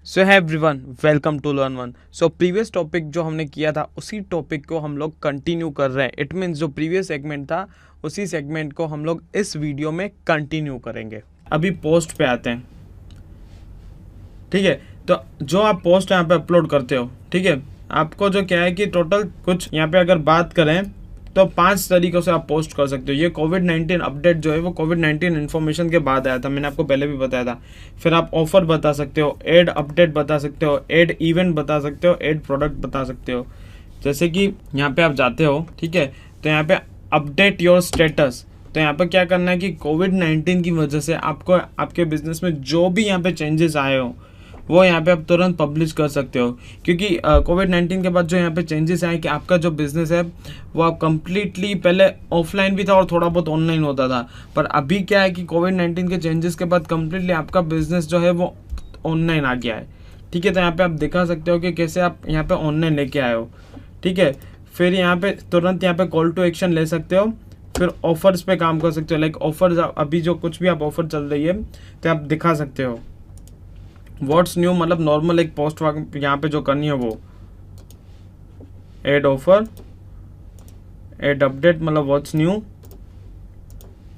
So hi everyone, welcome to learn one. So previous topic जो हमने किया था उसी टॉपिक को हम लोग कंटिन्यू कर रहे हैं। इट मीन्स जो प्रीवियस सेगमेंट था उसी सेगमेंट को हम लोग इस वीडियो में कंटिन्यू करेंगे। अभी पोस्ट पे आते हैं। ठीक है, तो जो आप पोस्ट यहाँ पे अपलोड करते हो, ठीक है, आपको जो क्या है कि टोटल कुछ यहाँ पे अगर बात करें तो 5 तरीकों से आप पोस्ट कर सकते हो। ये कोविड-19 अपडेट जो है वो कोविड-19 इन्फॉर्मेशन के बाद आया था, मैंने आपको पहले भी बताया था। फिर आप ऑफर बता सकते हो, एड अपडेट बता सकते हो, एड इवेंट बता सकते हो, एड प्रोडक्ट बता सकते हो। जैसे कि यहाँ पे आप जाते हो, ठीक है, तो यहाँ पे अपडेट योर स्टेटस। तो यहाँ पे क्या करना है कि कोविड-19 की वजह से आपको आपके बिजनेस में जो भी यहाँ पे चेंजेस आए हो वो यहाँ पे आप तुरंत पब्लिश कर सकते हो। क्योंकि कोविड-19 के बाद जो यहाँ पे चेंजेस आए कि आपका जो बिजनेस है वो आप कम्प्लीटली पहले ऑफलाइन भी था और थोड़ा बहुत ऑनलाइन होता था, पर अभी क्या है कि कोविड-19 के चेंजेस के बाद कम्प्लीटली आपका बिजनेस जो है वो ऑनलाइन आ गया है। ठीक है, तो यहाँ पे आप दिखा सकते हो कि कैसे आप यहाँ पे ऑनलाइन लेके आए हो। ठीक है, फिर यहाँ पे तुरंत यहाँ पे कॉल टू एक्शन ले सकते हो। फिर ऑफर्स पे काम कर सकते हो, लाइक ऑफर्स अभी जो कुछ भी आप ऑफर चल रही है तो आप दिखा सकते हो। व्हाट्स न्यू मतलब नॉर्मल एक पोस्ट यहाँ पे जो करनी है वो एड ऑफर, एड अपडेट मतलब व्हाट्स न्यू,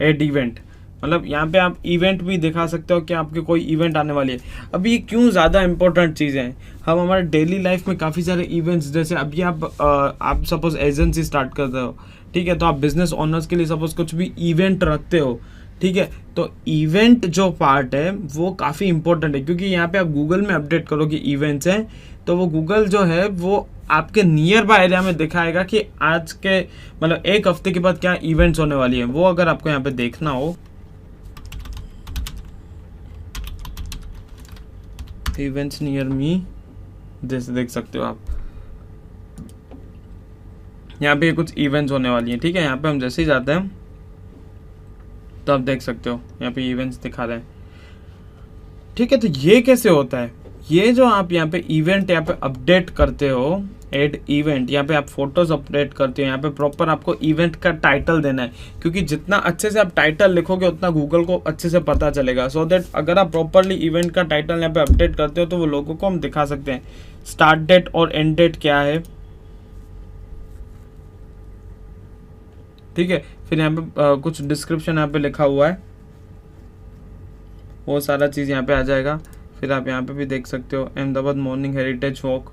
एड इवेंट मतलब यहाँ पे आप इवेंट भी दिखा सकते हो कि आपके कोई इवेंट आने वाली है। अभी ये क्यों ज़्यादा इंपॉर्टेंट चीज़ें हैं, हम हमारे डेली लाइफ में काफ़ी सारे इवेंट्स, जैसे अभी आप सपोज एजेंसी स्टार्ट करते हो, ठीक है, तो आप बिजनेस ओनर्स के लिए सपोज कुछ भी इवेंट रखते हो, ठीक है, तो इवेंट जो पार्ट है वो काफ़ी इंपॉर्टेंट है। क्योंकि यहाँ पे आप गूगल में अपडेट करो कि इवेंट्स हैं, तो वो गूगल जो है वो आपके नियर बाय एरिया में दिखाएगा कि आज के मतलब एक हफ्ते के बाद क्या इवेंट्स होने वाली है। वो अगर आपको यहाँ पे देखना हो, इवेंट्स नियर मी, जैसे देख सकते हो आप यहाँ पे कुछ इवेंट्स होने वाली हैं। ठीक है, यहाँ पे हम जैसे ही जाते हैं तो आप देख सकते हो यहाँ पे इवेंट्स दिखा रहे हैं। ठीक है, तो ये कैसे होता है, ये जो आप यहाँ पे इवेंट यहाँ पे अपडेट करते हो, एड इवेंट, यहाँ पे आप फोटोज अपडेट करते हो, यहाँ पे प्रॉपर आपको इवेंट का टाइटल देना है। क्योंकि जितना अच्छे से आप टाइटल लिखोगे उतना गूगल को अच्छे से पता चलेगा। सो दैट अगर आप प्रॉपरली इवेंट का टाइटल यहाँ पे अपडेट करते हो तो वो लोगों को हम दिखा सकते हैं। स्टार्ट डेट और एंड डेट क्या है, ठीक है, फिर यहाँ पे कुछ डिस्क्रिप्शन यहाँ पे लिखा हुआ है, वो सारा चीज़ यहाँ पे आ जाएगा। फिर आप यहाँ पे भी देख सकते हो अहमदाबाद मॉर्निंग हेरिटेज वॉक,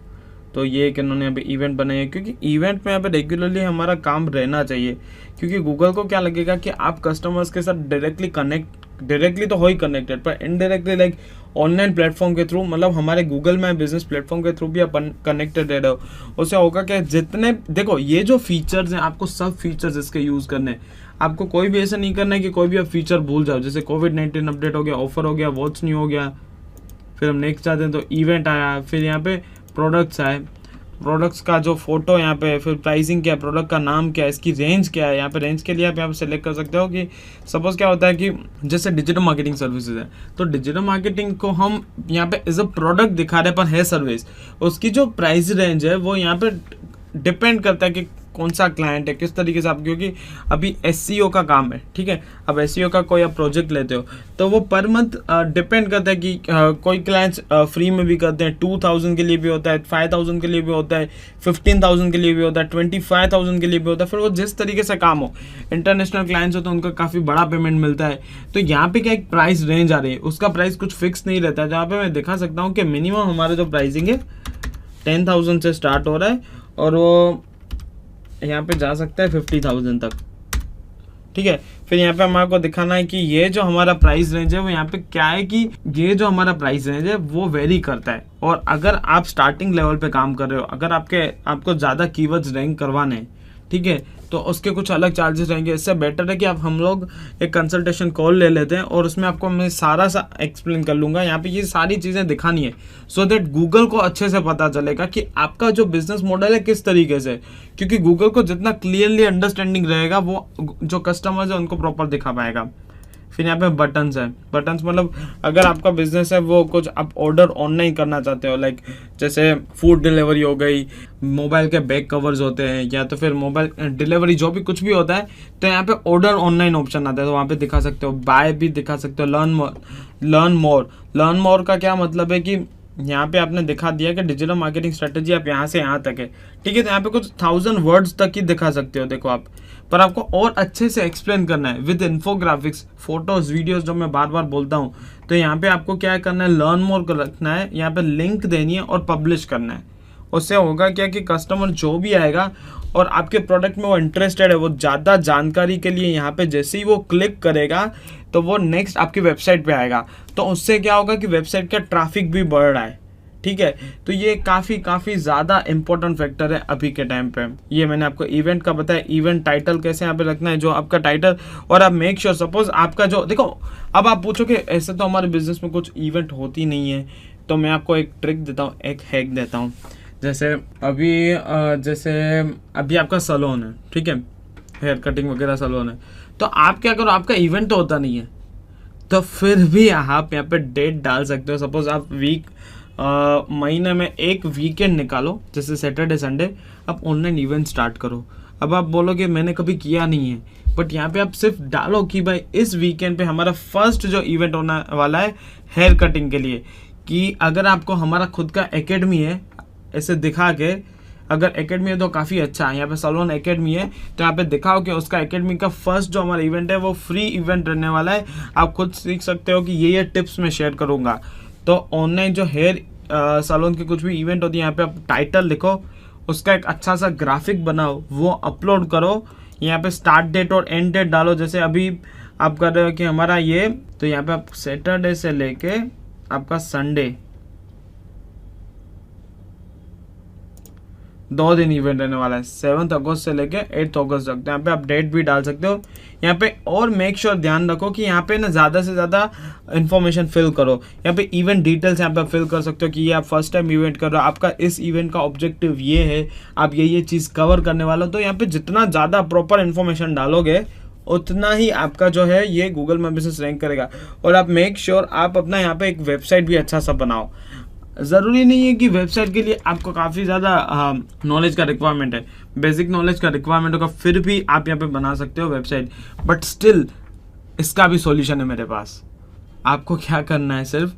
तो ये एक इन्होंने यहाँ पे इवेंट बनाई है। क्योंकि इवेंट में यहाँ पे रेगुलरली हमारा काम रहना चाहिए। क्योंकि गूगल को क्या लगेगा कि आप कस्टमर्स के साथ डायरेक्टली तो हो ही कनेक्टेड, पर इनडायरेक्टली लाइक ऑनलाइन प्लेटफॉर्म के थ्रू, मतलब हमारे गूगल माई बिजनेस प्लेटफॉर्म के थ्रू भी आप कनेक्टेड रह रहे हो। उससे होगा क्या, जितने देखो ये जो फीचर्स हैं आपको सब फीचर्स इसके यूज़ करने हैं। आपको कोई भी ऐसा नहीं करना है कि कोई भी आप फीचर भूल जाओ। जैसे कोविड-19 अपडेट हो गया, ऑफर हो गया, व्हाट्स न्यू हो गया, फिर हम नेक्स्ट जाते हैं तो इवेंट आया, फिर यहाँ पे प्रोडक्ट्स आए, प्रोडक्ट्स का जो फोटो यहाँ पे, फिर प्राइसिंग क्या है, प्रोडक्ट का नाम क्या है, इसकी रेंज क्या है। यहाँ पे रेंज के लिए आप यहाँ पे सेलेक्ट कर सकते हो कि सपोज क्या होता है कि जैसे डिजिटल मार्केटिंग सर्विसेज है, तो डिजिटल मार्केटिंग को हम यहाँ पे एज अ प्रोडक्ट दिखा रहे हैं, पर है सर्विस, उसकी जो प्राइस रेंज है वो यहाँ पे डिपेंड करता है कि कौन सा क्लाइंट है, किस तरीके से आप, क्योंकि अभी एसईओ का काम है। ठीक है, अब एसईओ का कोई आप प्रोजेक्ट लेते हो तो वो पर मंथ डिपेंड करता है कि कोई क्लाइंट्स फ्री में भी करते हैं, 2000 के लिए भी होता है, 5000 के लिए भी होता है, 15000 के लिए भी होता है, 25000 के लिए भी होता है। फिर वो जिस तरीके से काम हो, इंटरनेशनल क्लाइंट्स हो तो उनको काफ़ी बड़ा पेमेंट मिलता है। तो यहाँ पे क्या एक प्राइस रेंज आ रही है, उसका प्राइस कुछ फिक्स नहीं रहता है। जहाँ पे मैं दिखा सकता हूँ कि मिनिमम हमारा जो प्राइसिंग है 10,000 से स्टार्ट हो रहा है और वो यहाँ पे जा सकता है 50,000 तक। ठीक है, फिर यहाँ पे हमारे को दिखाना है कि ये जो हमारा प्राइस रेंज है वो यहाँ पे क्या है कि ये जो हमारा प्राइस रेंज है वो वेरी करता है। और अगर आप स्टार्टिंग लेवल पे काम कर रहे हो, अगर आपको ज़्यादा कीवर्ड्स रैंक करवाने हैं, ठीक है, तो उसके कुछ अलग चार्जेस रहेंगे। इससे बेटर है कि आप हम लोग एक कंसल्टेशन कॉल ले लेते हैं और उसमें आपको मैं सारा सा एक्सप्लेन कर लूँगा। यहाँ पे ये सारी चीज़ें दिखानी है सो दैट गूगल को अच्छे से पता चलेगा कि आपका जो बिजनेस मॉडल है किस तरीके से। क्योंकि गूगल को जितना क्लियरली अंडरस्टैंडिंग रहेगा वो जो कस्टमर्स है उनको प्रॉपर दिखा पाएगा। फिर यहाँ पे बटन्स है, बटन्स मतलब अगर आपका बिजनेस है वो कुछ आप ऑर्डर ऑनलाइन करना चाहते हो, लाइक जैसे फूड डिलीवरी हो गई, मोबाइल के बैक कवर्स होते हैं, या तो फिर मोबाइल डिलीवरी जो भी कुछ भी होता है, तो यहाँ पे ऑर्डर ऑनलाइन ऑप्शन आता है, तो वहाँ पे दिखा सकते हो। बाय भी दिखा सकते हो, लर्न मोर का क्या मतलब है कि यहाँ पे आपने दिखा दिया कि डिजिटल मार्केटिंग स्ट्रेटेजी आप यहाँ से यहाँ तक है, ठीक है। तो यहाँ पे कुछ 1000 वर्ड्स तक ही दिखा सकते हो, देखो आप। पर आपको और अच्छे से एक्सप्लेन करना है विद इन्फोग्राफिक्स, फोटोज, वीडियोस, जो मैं बार बार बोलता हूँ। तो यहाँ पे आपको क्या करना है, लर्न मोर रखना है, यहाँ पे लिंक देनी है और पब्लिश करना है। उससे होगा क्या कि कस्टमर जो भी आएगा और आपके प्रोडक्ट में वो इंटरेस्टेड है, वो ज़्यादा जानकारी के लिए यहाँ पे जैसे ही वो क्लिक करेगा तो वो नेक्स्ट आपकी वेबसाइट पे आएगा। तो उससे क्या होगा कि वेबसाइट का ट्रैफिक भी बढ़ रहा है, ठीक है। तो ये काफ़ी ज़्यादा इंपॉर्टेंट फैक्टर है अभी के टाइम पे। ये मैंने आपको इवेंट का बताया, इवेंट टाइटल कैसे यहाँ पे रखना है, जो आपका टाइटल। और आप मेक श्योर, सपोज आपका जो, देखो अब आप पूछो कि ऐसे तो हमारे बिजनेस में कुछ इवेंट होती नहीं है, तो मैं आपको एक ट्रिक देता हूँ, एक हैक देता हूँ। जैसे अभी आपका सैलून है, ठीक है, हेयर कटिंग वगैरह सैलून है, तो आप क्या करो, आपका इवेंट तो होता नहीं है, तो फिर भी आप यहाँ पे डेट डाल सकते हो। सपोज आप महीने में एक वीकेंड निकालो, जैसे सैटरडे संडे, आप ऑनलाइन इवेंट स्टार्ट करो। अब आप बोलोगे मैंने कभी किया नहीं है, बट यहाँ पे आप सिर्फ डालो कि भाई इस वीकेंड पे हमारा फर्स्ट जो इवेंट होने वाला है हेयर कटिंग के लिए, कि अगर आपको हमारा खुद का एकेडमी है, ऐसे दिखा के, अगर एकेडमी है तो काफ़ी अच्छा है, यहाँ पे सैलून एकेडमी है, तो यहाँ पे दिखाओ कि उसका एकेडमी का फर्स्ट जो हमारा इवेंट है वो फ्री इवेंट रहने वाला है, आप खुद सीख सकते हो कि ये टिप्स मैं शेयर करूँगा। तो ऑनलाइन जो हेयर सैलून की कुछ भी इवेंट होती है, यहाँ पे आप टाइटल लिखो, उसका एक अच्छा सा ग्राफिक बनाओ, वो अपलोड करो, यहाँ पे स्टार्ट डेट और एंड डेट डालो। जैसे अभी आप कर रहे हो कि हमारा ये, तो यहाँ पे आप सैटरडे से लेके आपका संडे 2 दिन इवेंट रहने वाला है, 7 अगस्त से लेके 8 अगस्त तक। यहाँ पे आप डेट भी डाल सकते हो यहाँ पे। और मेक श्योर ध्यान रखो कि यहाँ पे ना ज़्यादा से ज़्यादा इन्फॉर्मेशन फिल करो। यहाँ पे इवेंट डिटेल्स यहाँ पे आप फिल कर सकते हो कि ये आप फर्स्ट टाइम इवेंट कर रहे हो, आपका इस इवेंट का ऑब्जेक्टिव ये है, आप ये चीज़ कवर करने वाले हो। तो यहाँ पे जितना ज़्यादा प्रॉपर इन्फॉर्मेशन डालोगे उतना ही आपका जो है ये गूगल माई बिजनेस रैंक करेगा। और आप मेक श्योर आप अपना यहाँ पे एक वेबसाइट भी अच्छा सा बनाओ। ज़रूरी नहीं है कि वेबसाइट के लिए आपको काफ़ी ज़्यादा नॉलेज का रिक्वायरमेंट है, बेसिक नॉलेज का रिक्वायरमेंट होगा, फिर भी आप यहाँ पे बना सकते हो वेबसाइट। बट स्टिल इसका भी सॉल्यूशन है मेरे पास। आपको क्या करना है, सिर्फ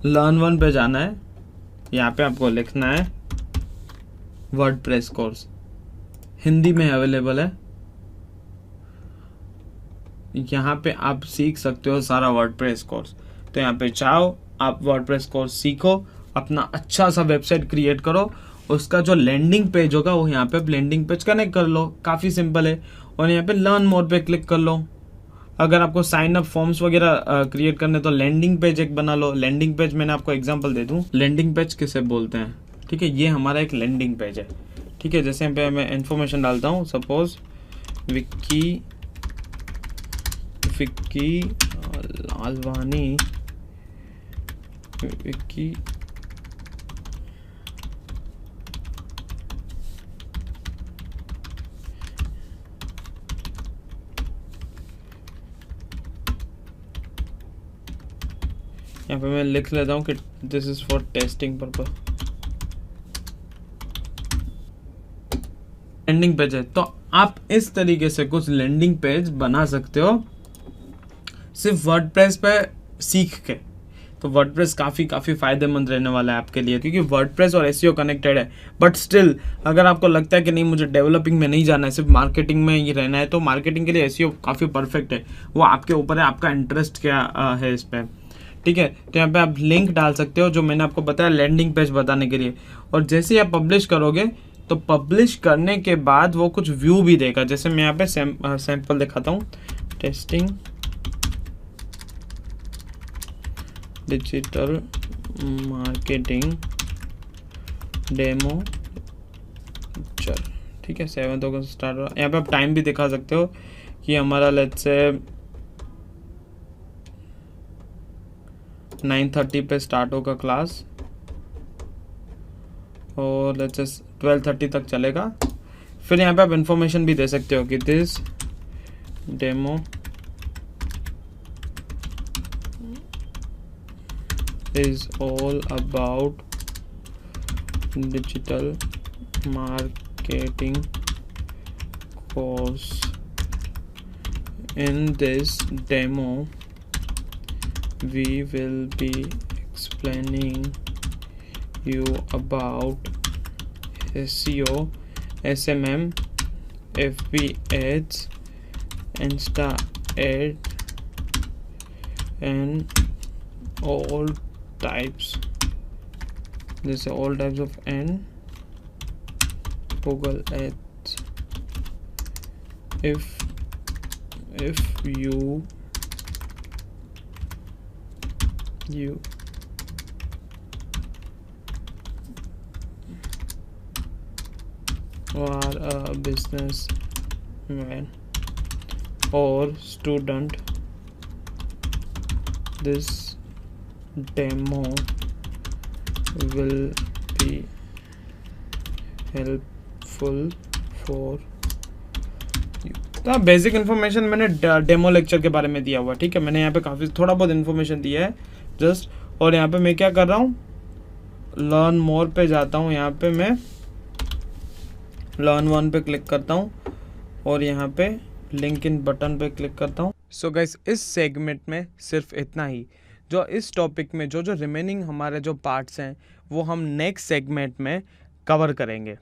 लर्न वन पे जाना है, यहाँ पे आपको लिखना है वर्डप्रेस कोर्स, हिंदी में अवेलेबल है। यहाँ पे आप सीख सकते हो सारा वर्डप्रेस कोर्स। तो यहाँ पे चाहो आप वर्डप्रेस कोर्स सीखो, अपना अच्छा सा वेबसाइट क्रिएट करो, उसका जो लैंडिंग पेज होगा वो यहाँ पे लैंडिंग पेज कनेक्ट कर लो, काफ़ी सिंपल है। और यहाँ पे लर्न मोर पे क्लिक कर लो। अगर आपको साइन अप फॉर्म्स वगैरह क्रिएट करने तो लैंडिंग पेज एक बना लो। लैंडिंग पेज मैंने आपको एग्जांपल दे दूँ, लैंडिंग पेज किसे बोलते हैं, ठीक है। ये हमारा एक लैंडिंग पेज है, ठीक है। जैसे यहाँ पे मैं इन्फॉर्मेशन डालता हूँ, सपोज विक्की लालवानी, विक्की यहाँ पे मैं लिख लेता हूँ कि this is for testing purpose. Landing page है, तो आप इस तरीके से कुछ लैंडिंग पेज बना सकते हो सिर्फ वर्डप्रेस पे सीख के। तो वर्डप्रेस काफ़ी फ़ायदेमंद रहने वाला है आपके लिए, क्योंकि वर्डप्रेस और एसईओ कनेक्टेड है। बट स्टिल अगर आपको लगता है कि नहीं मुझे डेवलपिंग में नहीं जाना है, सिर्फ मार्केटिंग में ही रहना है, तो मार्केटिंग के लिए एसईओ काफ़ी परफेक्ट है। वो आपके ऊपर है, आपका इंटरेस्ट क्या है इस पर, ठीक है। तो यहाँ पे आप लिंक डाल सकते हो जो मैंने आपको बताया लैंडिंग पेज बताने के लिए। और जैसे ही आप पब्लिश करोगे तो पब्लिश करने के बाद वो कुछ व्यू भी देगा। जैसे मैं यहाँ पे सैंपल दिखाता हूँ, टेस्टिंग डिजिटल मार्केटिंग डेमो चल, ठीक है। 7 अगस्त स्टार्ट हुआ। यहाँ पे आप टाइम भी दिखा सकते हो कि हमारा लेट्स से 9:30 पे स्टार्ट होगा क्लास और लेट्स से 12:30 तक चलेगा। फिर यहाँ पे आप इंफॉर्मेशन भी दे सकते हो कि this demo is all about digital marketing course. In this demo we will be explaining you about SEO, SMM, FB ads, Insta ad, and all types. This is all types of and Google ads. If you are a businessman or student, this demo will be helpful for you. तो basic information मैंने demo lecture के बारे में दिया हुआ, ठीक है। मैंने यहाँ पे काफ़ी थोड़ा बहुत इन्फॉर्मेशन दिया है जस्ट। और यहाँ पे मैं क्या कर रहा हूँ, लर्न मोर पे जाता हूँ। यहाँ पे मैं लर्न वन पे क्लिक करता हूँ और यहाँ पे लिंक इन बटन पे क्लिक करता हूँ। सो गाइस, इस सेगमेंट में सिर्फ इतना ही। जो इस टॉपिक में जो रिमेनिंग हमारे जो पार्ट्स हैं वो हम नेक्स्ट सेगमेंट में कवर करेंगे।